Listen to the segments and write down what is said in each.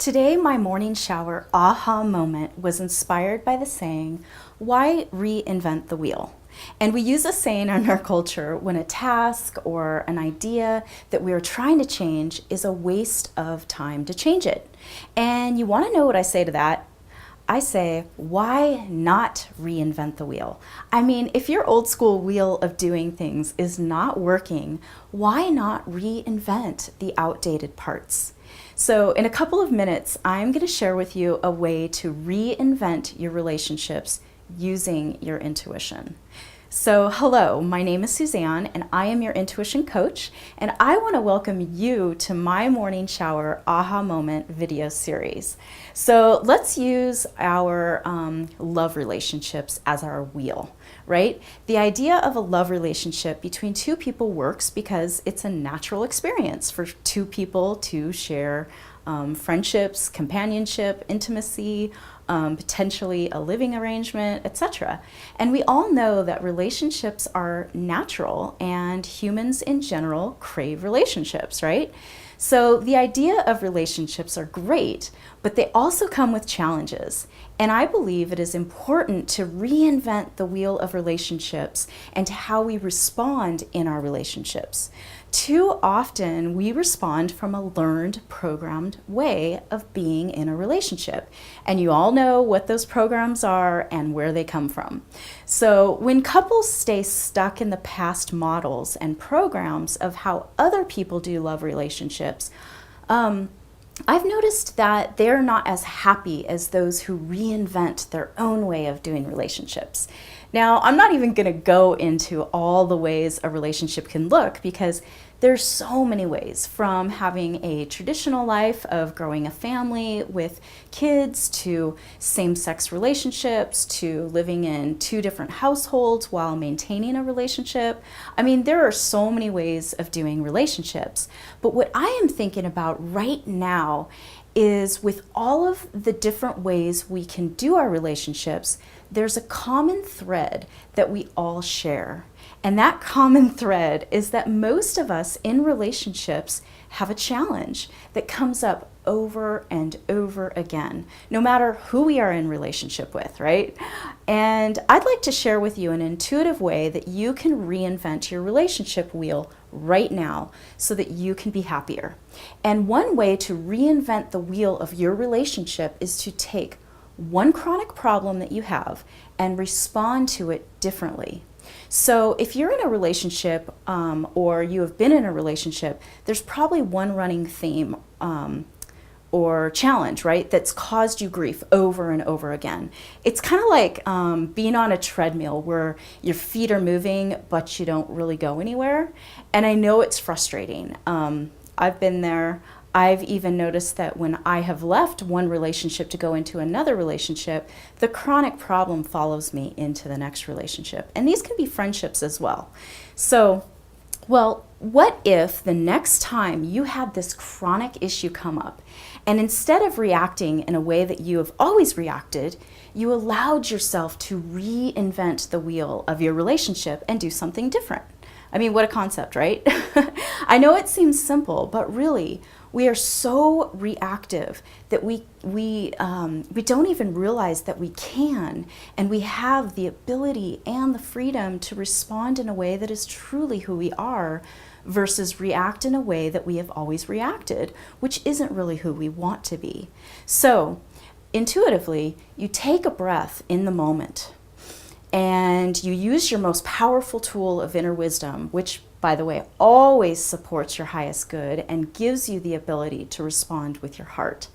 Today, my morning shower aha moment was inspired by the saying, "Why reinvent the wheel?" And we use a saying in our culture when a task or an idea that we are trying to change is a waste of time to change it. And you want to know what I say to that? I say, why not reinvent the wheel? I mean, if your old school wheel of doing things is not working, why not reinvent the outdated parts? So in a couple of minutes, I'm going to share with you a way to reinvent your relationships using your intuition. So hello, my name is Suzanne and I am your intuition coach, and I want to welcome you to my morning shower aha moment video series. So let's use our love relationships as our wheel, right? The idea of a love relationship between two people works because it's a natural experience for two people to share friendships, companionship, intimacy, potentially a living arrangement, etc. And we all know that relationships are natural and humans in general crave relationships, right? So the idea of relationships are great, but they also come with challenges. And I believe it is important to reinvent the wheel of relationships and how we respond in our relationships. Too often we respond from a learned, programmed way of being in a relationship. And you all know what those programs are and where they come from. So when couples stay stuck in the past models and programs of how other people do love relationships, I've noticed that they're not as happy as those who reinvent their own way of doing relationships. Now, I'm not even going to go into all the ways a relationship can look because there's so many ways, from having a traditional life of growing a family with kids to same-sex relationships to living in two different households while maintaining a relationship. I mean, there are so many ways of doing relationships. But what I am thinking about right now is, with all of the different ways we can do our relationships, there's a common thread that we all share. And that common thread is that most of us in relationships have a challenge that comes up over and over again, no matter who we are in relationship with, right? And I'd like to share with you an intuitive way that you can reinvent your relationship wheel right now so that you can be happier. And one way to reinvent the wheel of your relationship is to take one chronic problem that you have and respond to it differently. So if you're in a relationship or you have been in a relationship, there's probably one running theme or challenge, right, that's caused you grief over and over again. It's kind of like being on a treadmill where your feet are moving, but you don't really go anywhere. And I know it's frustrating. I've been there. I've even noticed that when I have left one relationship to go into another relationship, the chronic problem follows me into the next relationship. And these can be friendships as well. So, well, what if the next time you had this chronic issue come up, and instead of reacting in a way that you have always reacted, you allowed yourself to reinvent the wheel of your relationship and do something different? I mean, what a concept, right? I know it seems simple, but really, we are so reactive that we don't even realize that we can, and we have the ability and the freedom to respond in a way that is truly who we are versus react in a way that we have always reacted, which isn't really who we want to be. So, intuitively, you take a breath in the moment and you use your most powerful tool of inner wisdom, which, by the way, always supports your highest good and gives you the ability to respond with your heart.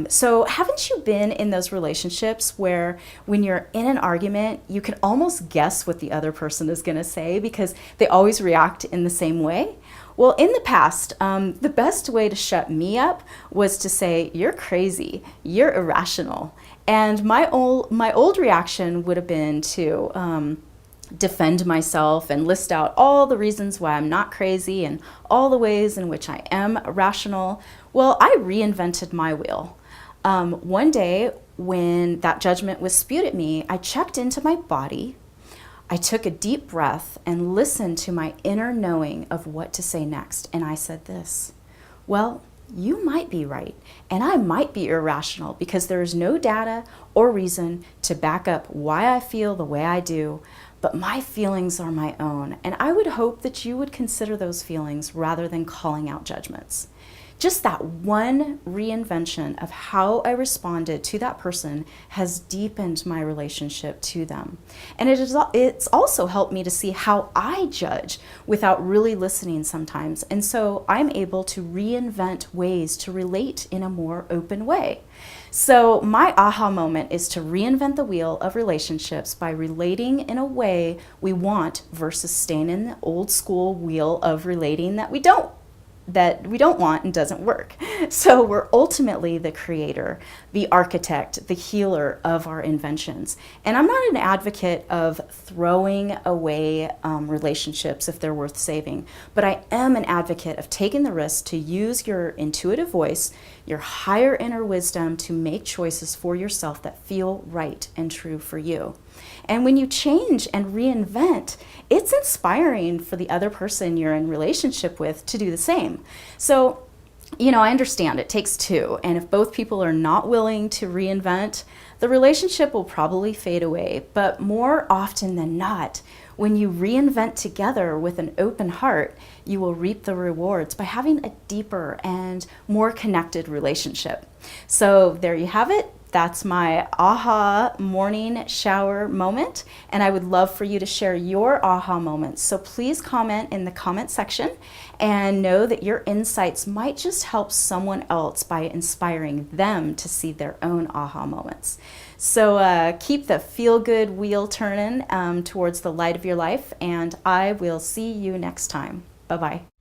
So haven't you been in those relationships where when you're in an argument, you can almost guess what the other person is going to say because they always react in the same way? Well, in the past, the best way to shut me up was to say, "You're crazy, you're irrational." And my old reaction would have been to defend myself and list out all the reasons why I'm not crazy and all the ways in which I am rational. Well, I reinvented my wheel. One day when that judgment was spewed at me, I checked into my body. I took a deep breath and listened to my inner knowing of what to say next. And I said this, "Well, you might be right, and I might be irrational because there is no data or reason to back up why I feel the way I do, but my feelings are my own, and I would hope that you would consider those feelings rather than calling out judgments. Just that one reinvention of how I responded to that person has deepened my relationship to them. And it's also helped me to see how I judge without really listening sometimes. And so I'm able to reinvent ways to relate in a more open way. So my aha moment is to reinvent the wheel of relationships by relating in a way we want versus staying in the old school wheel of relating that we don't want and doesn't work. So we're ultimately the creator, the architect, the healer of our inventions. And I'm not an advocate of throwing away relationships if they're worth saving, but I am an advocate of taking the risk to use your intuitive voice, your higher inner wisdom to make choices for yourself that feel right and true for you. And when you change and reinvent, it's inspiring for the other person you're in relationship with to do the same. So, I understand it takes two, and if both people are not willing to reinvent, the relationship will probably fade away. But more often than not, when you reinvent together with an open heart, you will reap the rewards by having a deeper and more connected relationship. So there you have it. That's my aha morning shower moment, and I would love for you to share your aha moments. So please comment in the comment section and know that your insights might just help someone else by inspiring them to see their own aha moments. So keep the feel-good wheel turning towards the light of your life, and I will see you next time. Bye-bye.